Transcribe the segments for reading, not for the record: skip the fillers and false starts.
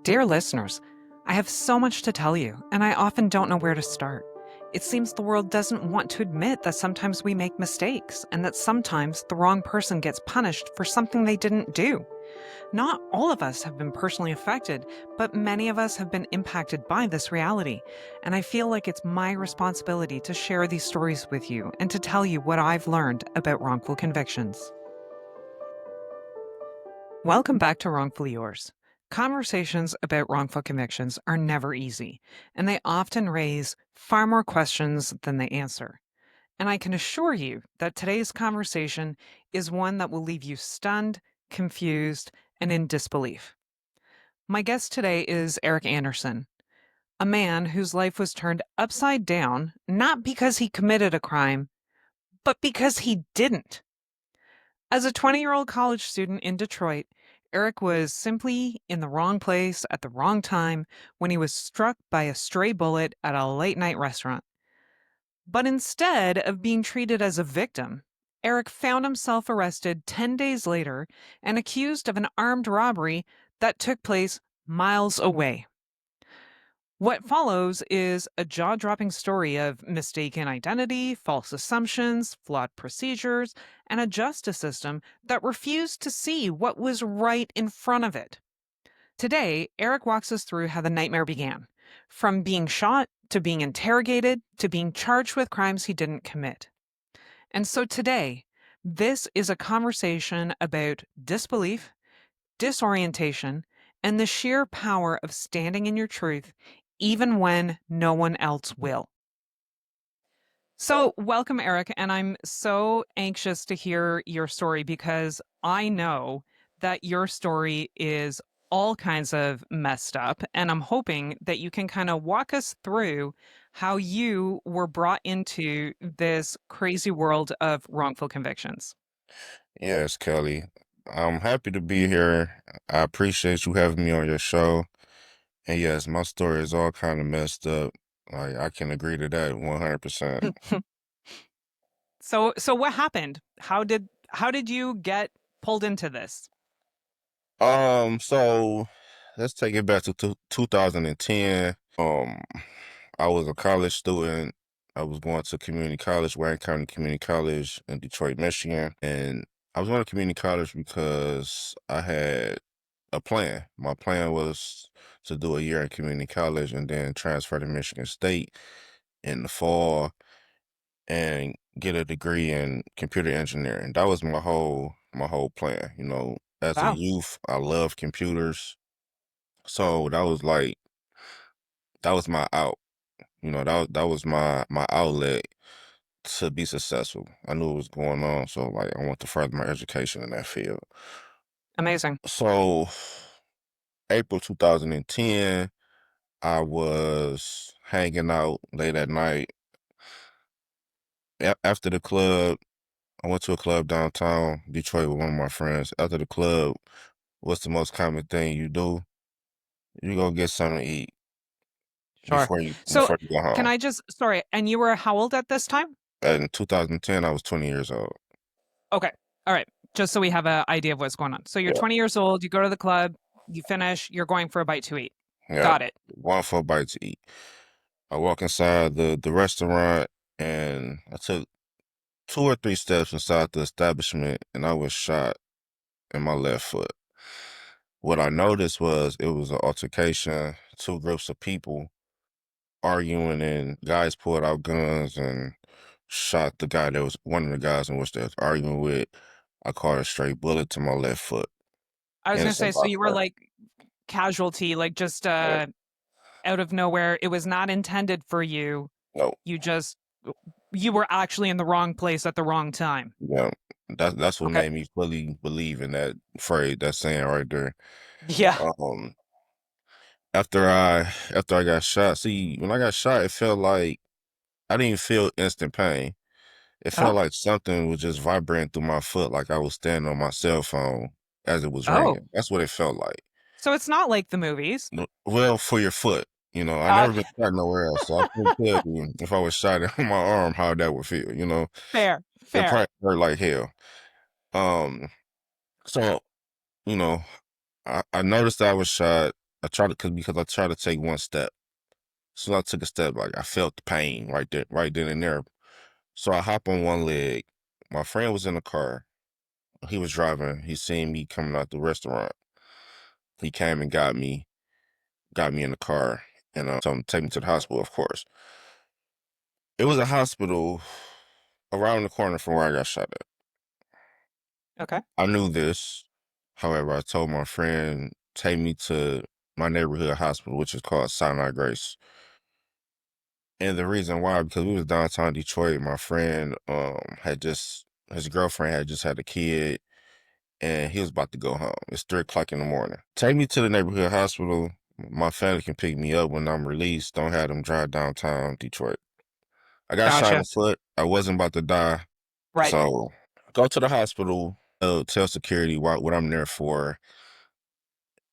Dear listeners, I have so much to tell you, and I often don't know where to start. It seems the world doesn't want to admit that sometimes we make mistakes and that sometimes the wrong person gets punished for something they didn't do. Not all of us have been personally affected, but many of us have been impacted by this reality. And I feel like it's my responsibility to share these stories with you and to tell you what I've learned about wrongful convictions. Welcome back to Wrongfully Yours. Conversations about wrongful convictions are never easy, and they often raise far more questions than they answer. And I can assure you that today's conversation is one that will leave you stunned, confused, and in disbelief. My guest today is Eric Anderson, a man whose life was turned upside down, not because he committed a crime, but because he didn't. As a 20-year-old college student in Detroit, Eric was simply in the wrong place at the wrong time when he was struck by a stray bullet at a late night restaurant. But instead of being treated as a victim, Eric found himself arrested 10 days later and accused of an armed robbery that took place miles away. What follows is a jaw dropping story of mistaken identity, false assumptions, flawed procedures, and a justice system that refused to see what was right in front of it. Today, Eric walks us through how the nightmare began, from being shot to being interrogated to being charged with crimes he didn't commit. And so today, this is a conversation about disbelief, disorientation, and the sheer power of standing in your truth, even when no one else will. So, welcome, Eric. And I'm so anxious to hear your story because I know that your story is all kinds of messed up. And I'm hoping that you can kind of walk us through how you were brought into this crazy world of wrongful convictions. Yes, Kelly. I'm happy to be here. I appreciate you having me on your show. And yes, my story is all kind of messed up. Like I can agree to that 100%. So what happened? How did you get pulled into this? So let's take it back to 2010. I was a college student. I was going to community college, Warren County Community College in Detroit, Michigan. And I was going to community college because I had a plan. My plan was to do a year in community college and then transfer to Michigan State in the fall and get a degree in computer engineering. That was my whole plan. As a Wow, youth, I loved computers. So that was my out. That was my outlet to be successful. I knew what was going on, so like I want to further my education in that field. amazing. So April 2010, I was hanging out late at night. After the club, I went to a club downtown Detroit with one of my friends. After the club, what's the most common thing you do? You go get something to eat Sure. So before you go can home. I just sorry, and you were how old at this time? In 2010, I was 20 years old. Okay. All right. Just so we have an idea of what's going on. So you're Yeah, 20 years old, you go to the club, you finish, you're going for a bite to eat. yeah. Got it. One for a bite to eat. I walk inside the restaurant and I took 2 or 3 steps inside the establishment and I was shot in my left foot. What I noticed was it was an altercation, two groups of people arguing, and guys pulled out guns and shot the guy that was one of the guys in which they was arguing with. I caught a straight bullet to my left foot. I was gonna say, Innocent so you were bystander. like casualty, like just Yeah, out of nowhere. It was not intended for you. no, You just you were actually in the wrong place at the wrong time. yeah. That's what Okay. made me fully believe in that phrase, that saying right there. Yeah. Um, after I got shot, see, when I got shot, it felt like I didn't feel instant pain. It felt Oh. like something was just vibrating through my foot, like I was standing on my cell phone as it was Oh. ringing. That's what it felt like. So it's not like the movies. Well, for your foot, I never Okay. been shot nowhere else, so I couldn't tell you if I was shot in my arm how that would feel. Fair. It Fair. probably hurt like hell. Um, so you know, I noticed I was shot. I tried to, because I tried to take one step. So I took a step, like I felt the pain right there, right then and there. So I hop on one leg. My friend was in the car. He was driving. He seen me coming out the restaurant. He came and got me in the car, and told him to take me to the hospital. Of course, it was a hospital around the corner from where I got shot at. Okay. I knew this. However, I told my friend, take me to my neighborhood hospital, which is called Sinai Grace. And the reason why, because we was downtown Detroit, my friend had just his girlfriend had just had a kid, and he was about to go home. It's 3 o'clock in the morning. Take me to the neighborhood hospital. My family can pick me up when I'm released. Don't have them drive downtown Detroit. I got shot in Gotcha. the foot. I wasn't about to die. Right. So go to the hospital, tell security what I'm there for.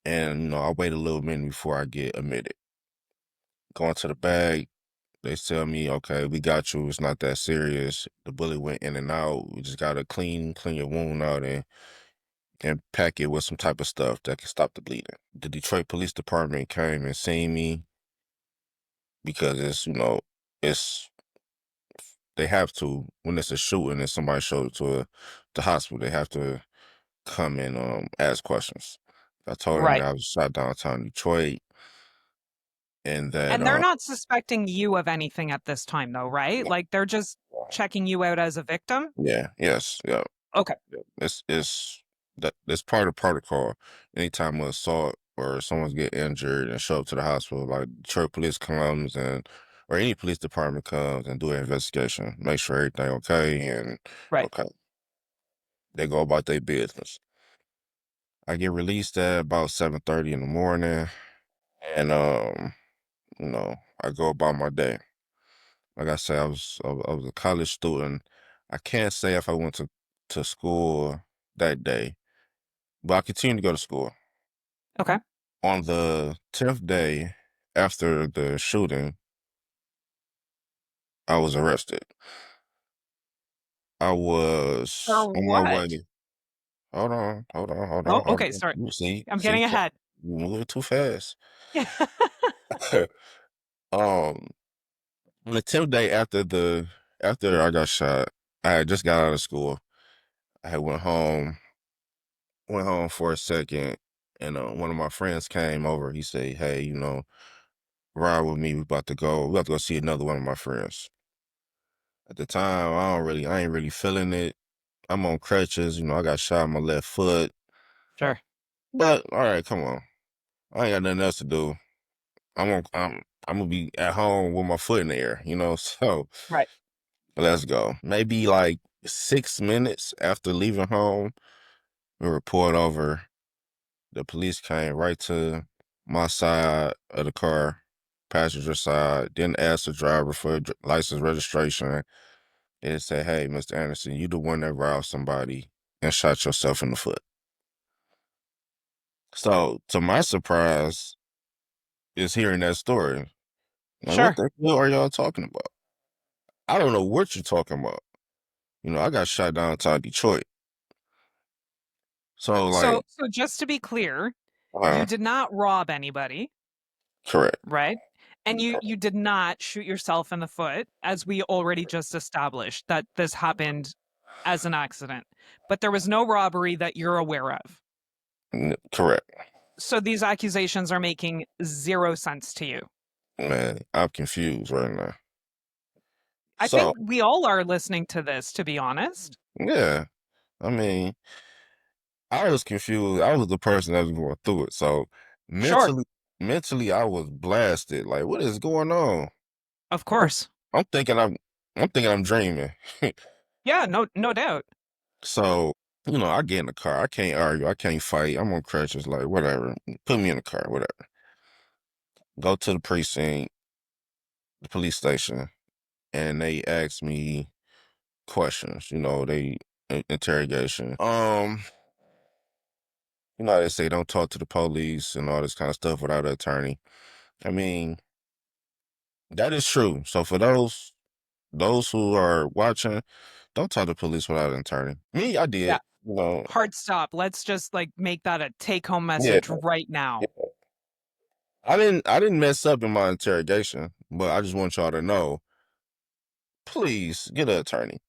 And I wait a little minute before I get admitted. Go into the bag. They tell me, okay, we got you. It's not that serious. The bullet went in and out. We just gotta clean your wound out and pack it with some type of stuff that can stop the bleeding. The Detroit Police Department came and seen me because it's they have to, when it's a shooting and somebody shows it to the hospital, they have to come and ask questions. I told them Right. that I was shot downtown Detroit and that And they're not suspecting you of anything at this time, though, right? Like they're just checking you out as a victim? yeah, yes, yeah. Okay. It's part of protocol. Anytime an assault or someone's get injured and show up to the hospital, like Detroit police comes and or any police department comes and do an investigation, make sure everything okay and Right. okay. They go about their business. I get released at about 7:30 in the morning, and I go about my day. Like I said, I was a college student. I can't say if I went to school that day, but I continued to go to school. Okay. On the 10th day after the shooting, I was arrested. I was For on my what? way. Oh, Hold okay. on. Sorry. You see, I'm getting ahead. you moving too fast. Yeah. um, on the 10th day after I got shot, I had just got out of school. I had went home for a second, and one of my friends came over. He said, "Hey, ride with me. We about to go see another one of my friends." At the time, I ain't really feeling it. I'm on crutches, I got shot in my left foot. Sure. But all right, come on. I ain't got nothing else to do. I'm gonna be at home with my foot in the air, so Right. let's go. Maybe like 6 minutes after leaving home, we were pulled over. The police came right to my side of the car, passenger side, didn't ask the driver for license registration. It said, "Hey, Mr. Anderson, you the one that robbed somebody and shot yourself in the foot." So, to my surprise, is hearing that story. Like, what Sure. the hell are y'all talking about? I don't know what you're talking about. I got shot downtown Detroit. So, like, So just to be clear, you uh, did not rob anybody, correct, right? And you did not shoot yourself in the foot, as we already just established that this happened as an accident. But there was no robbery that you're aware of. correct. So these accusations are making zero sense to you. Man, I'm confused right now. I think So, we all are listening to this, to be honest. yeah, I mean, I was confused. I was the person that was going through it. So, Sure. mentally, mentally, I was blasted. Like, what is going on? Of I'm, course. I'm thinking I'm dreaming. Yeah, no doubt. So, I get in the car. I can't argue. I can't fight. I'm on crutches. Like, whatever. Put me in the car, whatever. Go to the precinct, the police station, and they ask me questions. Interrogation. How they say don't talk to the police and all this kind of stuff without an attorney. I mean, that is true. So for those who are watching, don't talk to police without an attorney. Me, I Yeah. did. Hard stop. Let's just like make that a take home Yeah, message right now. I didn't mess up in my interrogation, but I just want y'all to know, please get an attorney.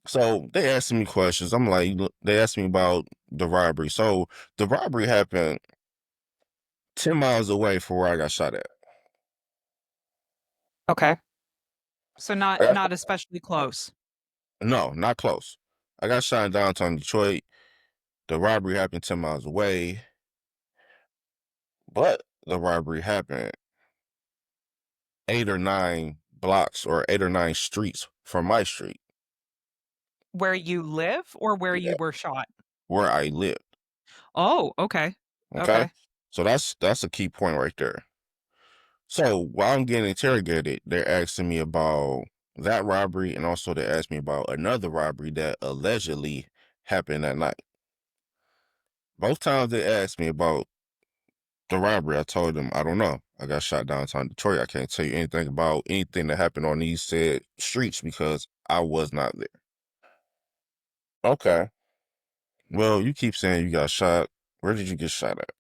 So they asking me questions. I'm like, look, they asked me about the robbery. So the robbery happened 10 miles away from where I got shot at. Okay. So not I got- not especially close. no, not close. I got shot in downtown Detroit. The robbery happened 10 miles away, but the robbery happened 8 or 9 blocks or 8 or 9 streets from my street. Where you live or where Yeah, you were shot? where I live. Oh, okay. Okay. Okay. So that's a key point right there. So while I'm getting interrogated, they're asking me about that robbery, and also they asked me about another robbery that allegedly happened that night. Both times they asked me about the robbery, I told them I don't know. I got shot downtown Detroit. I can't tell you anything about anything that happened on these said streets because I was not there. Okay. Well, you keep saying you got shot. Where did you get shot at?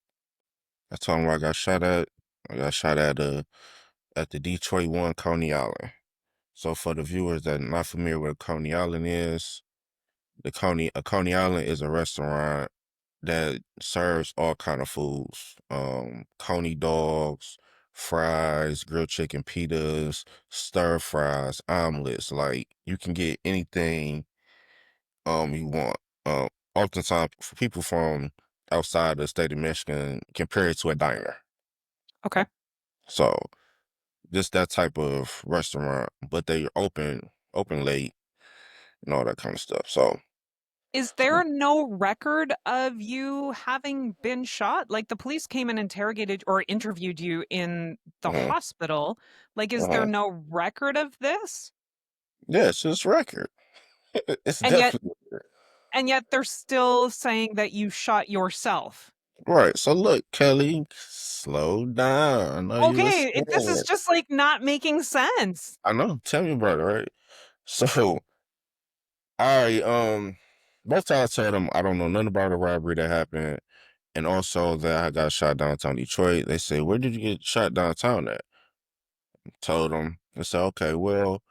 I told them where I got shot at. I got shot at the Detroit One Coney Island. So for the viewers that are not familiar with Coney Island is, Coney Island is a restaurant that serves all kind of foods. Coney dogs, fries, grilled chicken pitas, stir fries, omelets. Like you can get anything you want. Oftentimes for people from outside the state of Michigan compare it to a diner. Okay. So just that type of restaurant, but they open late and all that kind of stuff. So Is there no record of you having been shot? Like the police came and interrogated or interviewed you in the mhm, hospital. Like, is there mhm. no record of this? Yes, it's record. It's And yet, definitely record. and yet they're still saying that you shot yourself. Right. So look, Kelly, slow down. I know you were Okay, this is scared. just like not making sense. I know. Tell me about it, right? So I both times I told them I don't know nothing about the robbery that happened, and also that I got shot downtown Detroit. They say, "Where did you get shot downtown at?" Told them. They said, "Okay, well,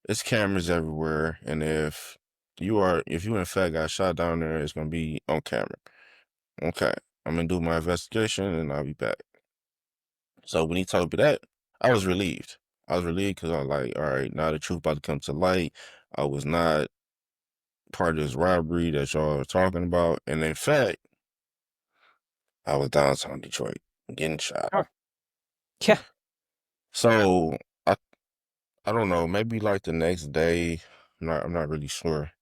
it's cameras everywhere, and if you in fact got shot down there, it's gonna be on camera." Okay, I'm gonna do my investigation, and I'll be back. So when he told me that, I was relieved. I was relieved because I was like, all right, now the truth about to come to light. I was not part of this robbery that y'all are talking about. And in fact, I was downtown Detroit getting shot. Oh, yeah. So I I don't know, maybe like the next day, I'm not really sure.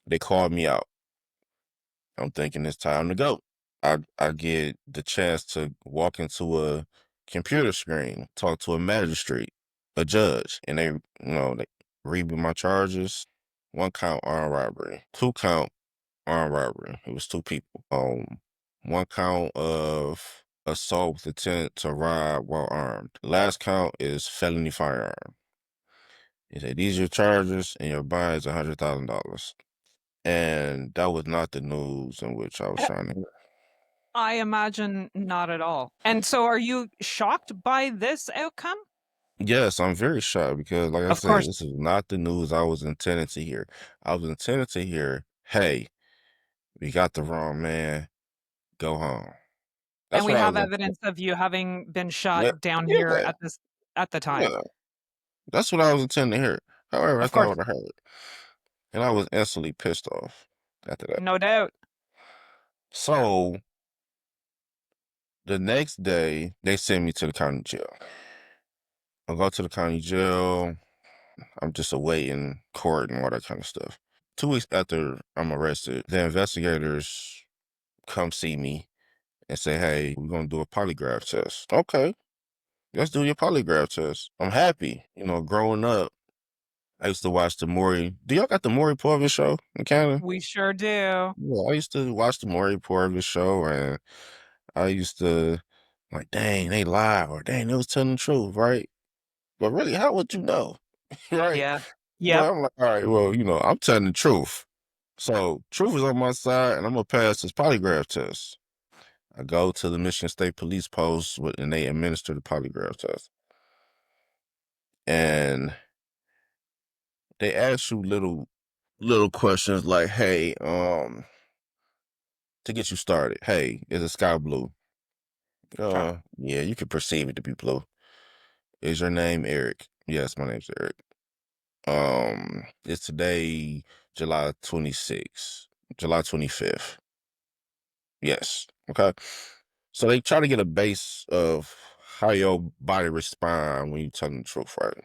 They called me out. I'm thinking it's time to go. I get the chance to walk into a computer screen, talk to a magistrate, a judge, and they read me my charges. 1 count armed robbery, 2 count armed robbery. It was 2 people. 1 count of assault with intent to rob while armed. Last count is felony firearm. He said these are your charges, and your bond is $100,000. And that was not the news in which I was trying to hear. I imagine not at all. And so are you shocked by this outcome? Yes, I'm very shocked because, like I Of said, course. this is not the news I was intending to hear. I was intended to hear, "Hey, we got the wrong man. Go home." And That's we what I have was. evidence of you having been Yeah, shot down here yeah, at the time. yeah. That's what I was intending to hear. However, Of that's not course. what I heard, and I was instantly pissed off after that. No doubt. So the next day, they sent me to the county jail. I go to the county jail. I'm just awaiting court and all that kind of stuff. 2 weeks after I'm arrested, the investigators come see me and say, "Hey, we're gonna do a polygraph test." Okay, let's do your polygraph test. I'm happy. Growing up, I used to watch the Maury. Do y'all got the Maury Povich show in Canada? We sure do. Yeah, I used to watch the Maury Povich show, and I used to like, dang, they lied, or dang, they was telling the truth, right? But really, how would you know, right? Yeah. Yep. But I'm like, all right, well, I'm telling the truth. So truth is on my side, and I'm gonna pass this polygraph test. I go to the Michigan State Police Post and they administer the polygraph test. And they ask you little questions like, hey, to get you started, hey, is it sky blue? Sure. Yeah, you can perceive it to be blue. Is your name Eric? Yes, my name's Eric. It's today, July 26th, July 25th. Yes. Okay. So they try to get a base of how your body respond when you tell them the truth, right?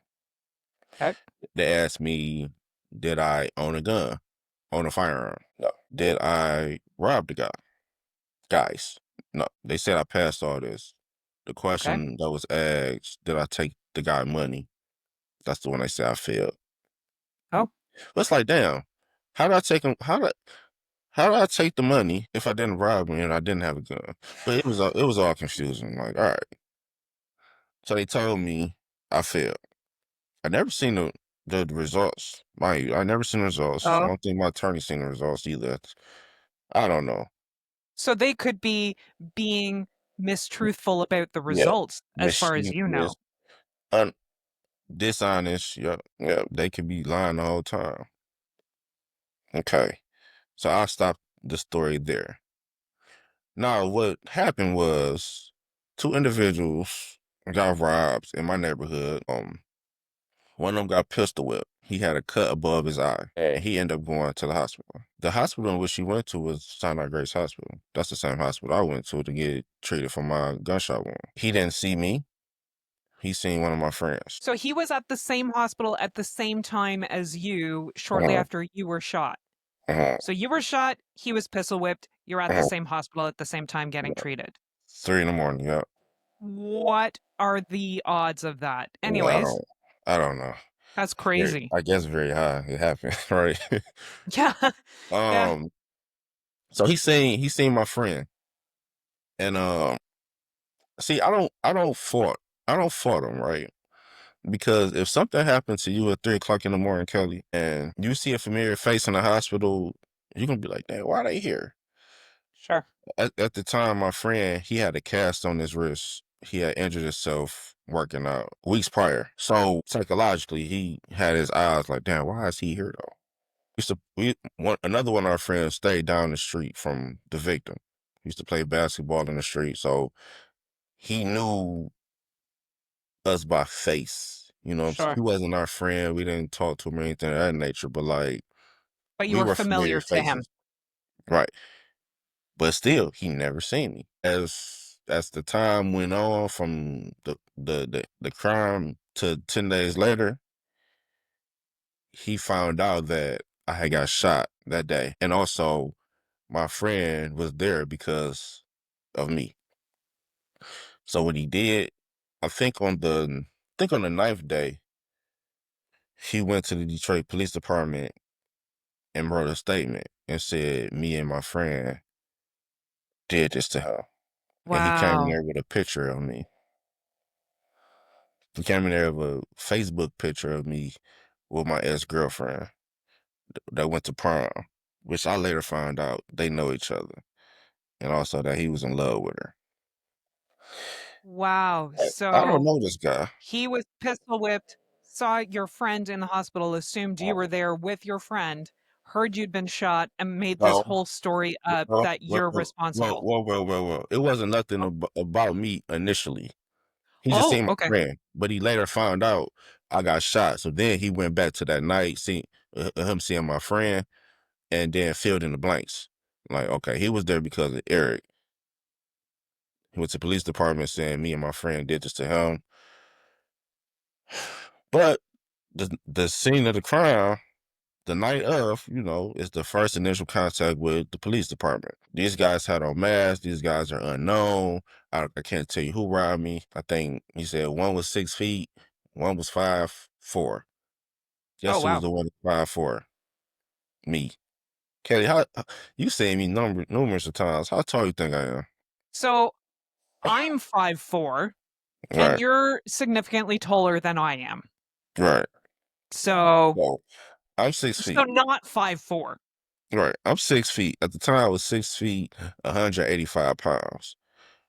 Okay. They asked me, did I own a gun, own a firearm? No. Did I rob the guys? No. They said I passed all this. The Okay. question that was asked, did I take the guy money? That's the one they said I failed. Oh, But it's like, damn, how did I take him? How did I take the money if I didn't rob him and I didn't have a gun? But it was all confusing. Like, all right. So they told me I failed. I never seen the results. I never seen the results. I oh. don't think my attorney seen the results either. I don't know. So they could be being mistruthful about the Yeah, results, as far as you know. mischievous, un- dishonest. Yeah, yeah. They could be lying the whole time. Okay, so I'll stop the story there. Now, what happened was two individuals got robbed in my neighborhood. One of them got pistol whipped. He had a cut above his eye, and he ended up going to the hospital. The hospital in which he went to was Sinai Grace Hospital. That's the same hospital I went to get treated for my gunshot wound. He didn't see me. He seen one of my friends. So he was at the same hospital at the same time as you, shortly Uh-huh, after you were shot. uh-huh, So you were shot, he was pistol whipped, you're at the uh-huh. same hospital at the same time getting Yeah, treated. 3 in the morning. Yeah, What are the odds of that? yeah. I Anyways, don't. I don't know. that's Very, crazy. I guess very high. It happened, right? Yeah. Yeah. um. So he seen my friend, and see, I don't fault him, right? Because if something happened to you at 3 o'clock in the morning, Kelly, and you see a familiar face in the hospital, you're gonna be like, "Damn, why they here?" Sure. At the time, my friend, he had a cast on his wrist. He had injured himself working out weeks prior. So psychologically, he had his eyes like, "Damn, why is he here though?" Another one of our friends stayed down the street from the victim. He used to play basketball in the street, so he knew us by face. You know what I'm saying? Sure. He wasn't our friend. We didn't talk to him or anything of that nature, but like But you we were were familiar familiar to him. faces. Right. But still, he never seen me. As the time went on from the crime to 10 days later, he found out that I had got shot that day. And also my friend was there because of me. So what he did, I think on the ninth day, he went to the Detroit Police Department and wrote a statement and said me and my friend did this to him. And he came in Wow. there with a picture of me. He came in there with a Facebook picture of me with my ex-girlfriend that went to prom, which I later found out they know each other. And also that he was in love with her. Wow. I don't So know this guy. he was pistol whipped, saw your friend in the hospital, assumed you were there with your friend, heard you'd been shot, and made this No. whole story up Well, that well, you're well, well, responsible. well, well, well, well. It wasn't nothing Oh, about me initially. He just oh, seen my okay. friend, but he later found out I got shot. So then he went back to that night, him seeing my friend, and then filled in the blanks. Like, okay, he was there because of Eric. He went to the police department saying me and my friend did this to him. But the scene of the crime, the night of, is the first initial contact with the police department. These guys had on masks. These guys are unknown. I can't tell you who robbed me. I think he said one was 6 feet, one was 5'4". Oh, Guess who was wow. the one 5'4"? Me. Kelly, how you seen me numerous of times. How tall you think I am? So I'm 5'4", and Right, you're significantly taller than I am. right. So, So I'm 6 feet. not 5'4". Right. I'm 6 feet. At the time I was 6 feet, 185 pounds.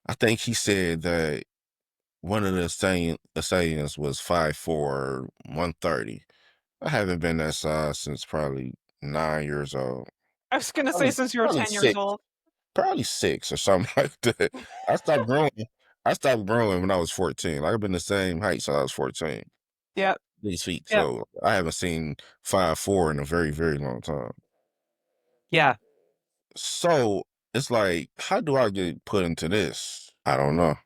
I think he said that one of the assailants was 5'4", 130. I haven't been that size since probably 9 years old. I was gonna say Probably, since you were probably 10 years six, old. probably 6 or something like that. I stopped growing. I stopped growing when I was 14. Like, I've been the same height since I was 14. Yep, These feet. yep, So I haven't seen 5'4" in a very, very long time. yeah, So it's like, how do I get put into this? I don't know.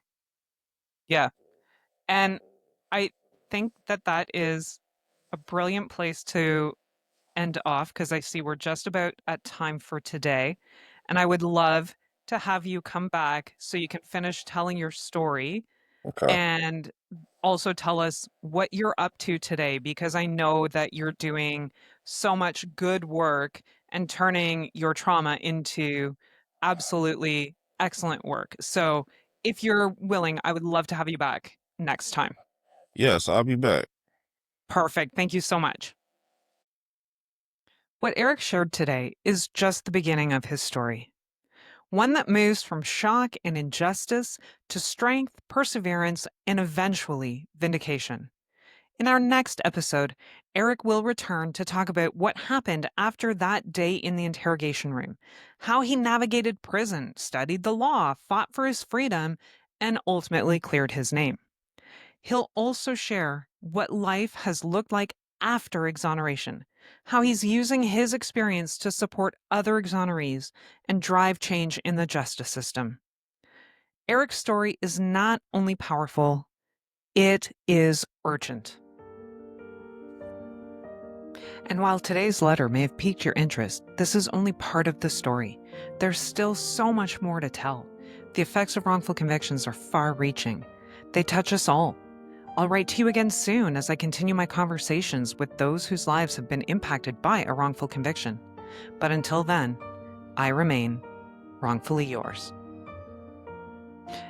yeah. And I think that that is a brilliant place to end off because I see we're just about at time for today. And I would love to have you come back so you can finish telling your story Okay. and also tell us what you're up to today because I know that you're doing so much good work and turning your trauma into absolutely excellent work. So, if you're willing, I would love to have you back next time. Yes, I'll be back. Perfect. Thank you so much. What Eric shared today is just the beginning of his story, one that moves from shock and injustice to strength, perseverance, and eventually vindication. In our next episode, Eric will return to talk about what happened after that day in the interrogation room, how he navigated prison, studied the law, fought for his freedom, and ultimately cleared his name. He'll also share what life has looked like after exoneration, how he's using his experience to support other exonerees and drive change in the justice system. Eric's story is not only powerful, it is urgent. And while today's letter may have piqued your interest, this is only part of the story. There's still so much more to tell. The effects of wrongful convictions are far reaching. They touch us all. I'll write to you again soon as I continue my conversations with those whose lives have been impacted by a wrongful conviction. But until then, I remain wrongfully yours.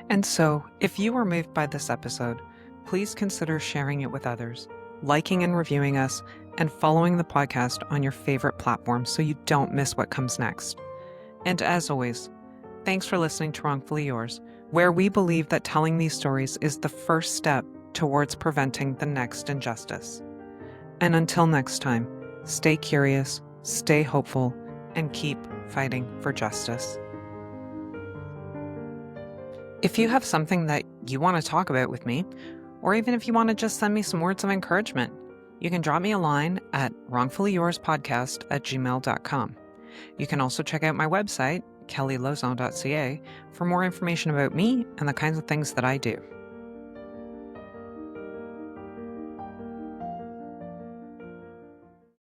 And so, if you were moved by this episode, please consider sharing it with others, liking and reviewing us, and following the podcast on your favorite platform so you don't miss what comes next. And as always, thanks for listening to Wrongfully Yours, where we believe that telling these stories is the first step towards preventing the next injustice. And until next time, stay curious, stay hopeful, and keep fighting for justice. If you have something that you want to talk about with me, or even if you want to just send me some words of encouragement, you can drop me a line at wrongfullyyourspodcast@gmail.com. You can also check out my website, kellylozon.ca, for more information about me and the kinds of things that I do.